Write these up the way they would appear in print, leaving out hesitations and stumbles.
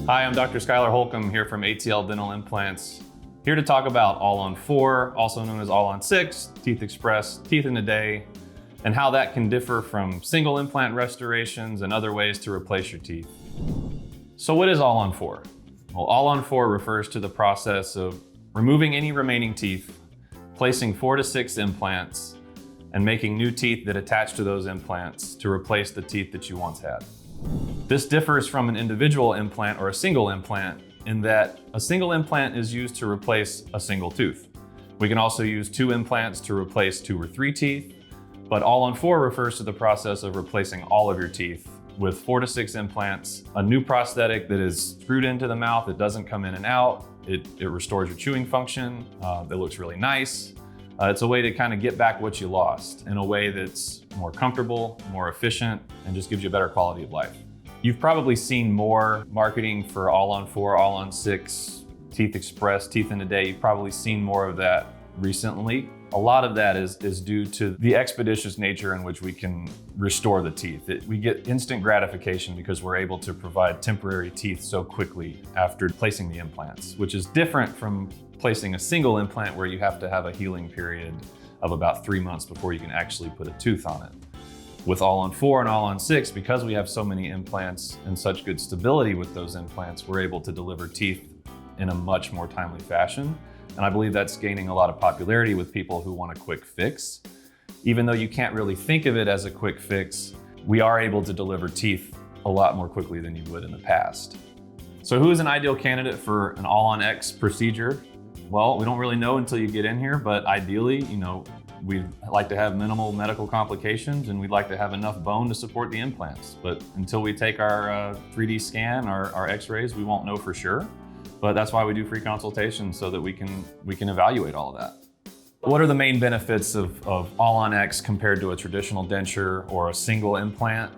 Hi, I'm Dr. Skyler Holcomb here from ATL Dental Implants, here to talk about All-on-4, also known as All-on-6, Teeth Express, Teeth in a Day, and how that can differ from single implant restorations and other ways to replace your teeth. So what is All-on-4? Well, All-on-4 refers to the process of removing any remaining teeth, placing 4 to 6 implants, and making new teeth that attach to those implants to replace the teeth that you once had. This differs from an individual implant or a single implant in that a single implant is used to replace a single tooth. We can also use 2 implants to replace 2 or 3 teeth, but All-on-4 refers to the process of replacing all of your teeth with 4 to 6 implants, a new prosthetic that is screwed into the mouth, it doesn't come in and out, it restores your chewing function, it looks really nice. It's a way to kind of get back what you lost in a way that's more comfortable, more efficient, and just gives you a better quality of life. You've probably seen more marketing for All-on-4, All-on-6, Teeth Express, Teeth in a Day. You've probably seen more of that recently. A lot of that is due to the expeditious nature in which we can restore the teeth. We get instant gratification because we're able to provide temporary teeth so quickly after placing the implants, which is different from placing a single implant where you have to have a healing period of about 3 months before you can actually put a tooth on it. With All-on-4 and All-on-6, because we have so many implants and such good stability with those implants, we're able to deliver teeth in a much more timely fashion. And I believe that's gaining a lot of popularity with people who want a quick fix. Even though you can't really think of it as a quick fix, we are able to deliver teeth a lot more quickly than you would in the past. So who is an ideal candidate for an All-on-X procedure? Well, we don't really know until you get in here, but ideally, we'd like to have minimal medical complications and we'd like to have enough bone to support the implants. But until we take our 3D scan, our x-rays, we won't know for sure. But that's why we do free consultations so that we can evaluate all of that. What are the main benefits of All-on-X compared to a traditional denture or a single implant?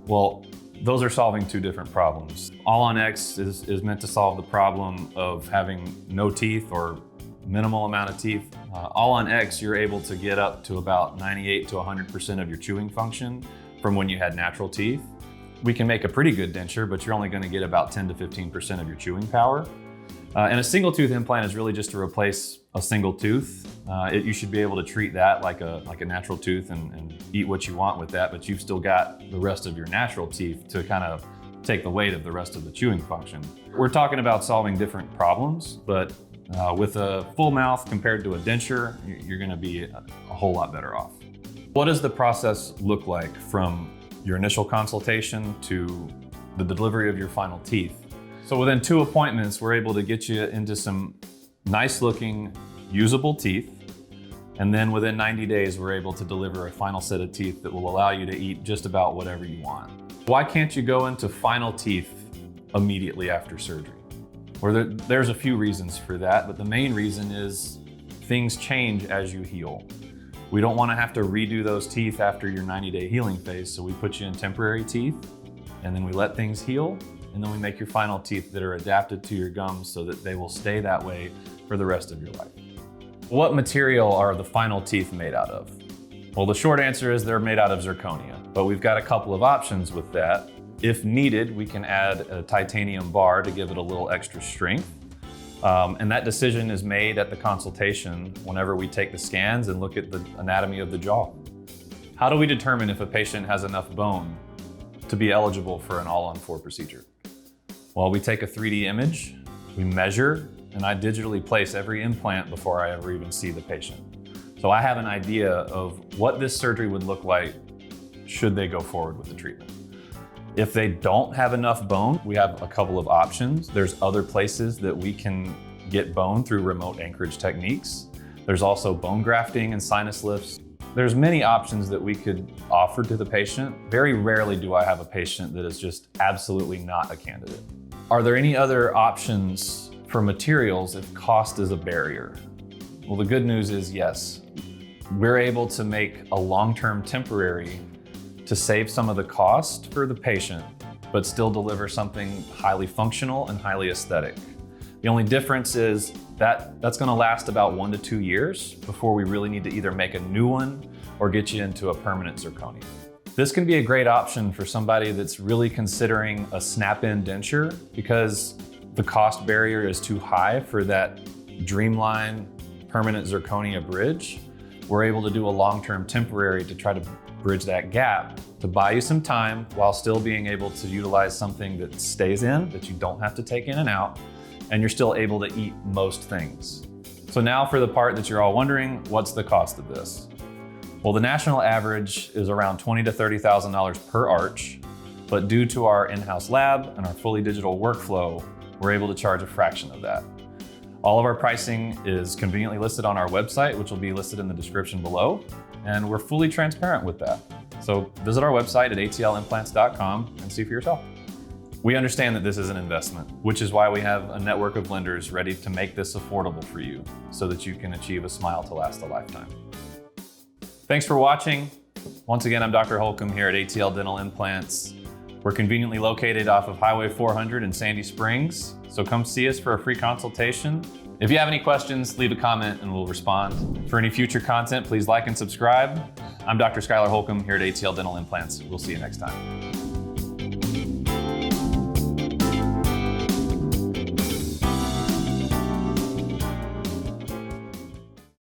Well, those are solving 2 different problems. All-on-X is meant to solve the problem of having no teeth or minimal amount of teeth. All-on-X, you're able to get up to about 98 to 100% of your chewing function from when you had natural teeth. We can make a pretty good denture, but you're only going to get about 10 to 15% of your chewing power. And a single tooth implant is really just to replace a single tooth. You should be able to treat that like a natural tooth and eat what you want with that, but you've still got the rest of your natural teeth to kind of take the weight of the rest of the chewing function. We're talking about solving different problems, but with a full mouth compared to a denture, you're going to be a whole lot better off. What does the process look like from your initial consultation to the delivery of your final teeth? So within 2 appointments, we're able to get you into some nice looking, usable teeth. And then within 90 days, we're able to deliver a final set of teeth that will allow you to eat just about whatever you want. Why can't you go into final teeth immediately after surgery? Well, there's a few reasons for that, but the main reason is things change as you heal. We don't want to have to redo those teeth after your 90-day healing phase, so we put you in temporary teeth, and then we let things heal, and then we make your final teeth that are adapted to your gums so that they will stay that way for the rest of your life. What material are the final teeth made out of? Well, the short answer is they're made out of zirconia, but we've got a couple of options with that. If needed, we can add a titanium bar to give it a little extra strength. And that decision is made at the consultation whenever we take the scans and look at the anatomy of the jaw. How do we determine if a patient has enough bone to be eligible for an All-on-4 procedure? Well, we take a 3D image, we measure, and I digitally place every implant before I ever even see the patient. So I have an idea of what this surgery would look like should they go forward with the treatment. If they don't have enough bone, we have a couple of options. There's other places that we can get bone through remote anchorage techniques. There's also bone grafting and sinus lifts. There's many options that we could offer to the patient. Very rarely do I have a patient that is just absolutely not a candidate. Are there any other options for materials if cost is a barrier? Well, the good news is yes. We're able to make a long-term temporary to save some of the cost for the patient, but still deliver something highly functional and highly aesthetic. The only difference is that's gonna last about 1 to 2 years before we really need to either make a new one or get you into a permanent zirconia. This can be a great option for somebody that's really considering a snap-in denture because the cost barrier is too high for that Dreamline permanent zirconia bridge. We're able to do a long-term temporary to try to bridge that gap to buy you some time while still being able to utilize something that stays in, that you don't have to take in and out, and you're still able to eat most things. So now for the part that you're all wondering, what's the cost of this? Well, the national average is around $20,000 to $30,000 per arch, but due to our in-house lab and our fully digital workflow, we're able to charge a fraction of that. All of our pricing is conveniently listed on our website, which will be listed in the description below, and we're fully transparent with that. So visit our website at atlimplants.com and see for yourself. We understand that this is an investment, which is why we have a network of lenders ready to make this affordable for you so that you can achieve a smile to last a lifetime. Thanks for watching. Once again, I'm Dr. Holcomb here at ATL Dental Implants. We're conveniently located off of Highway 400 in Sandy Springs, so come see us for a free consultation. If you have any questions, leave a comment and we'll respond. For any future content, please like and subscribe. I'm Dr. Skyler Holcomb here at ATL Dental Implants. We'll see you next time.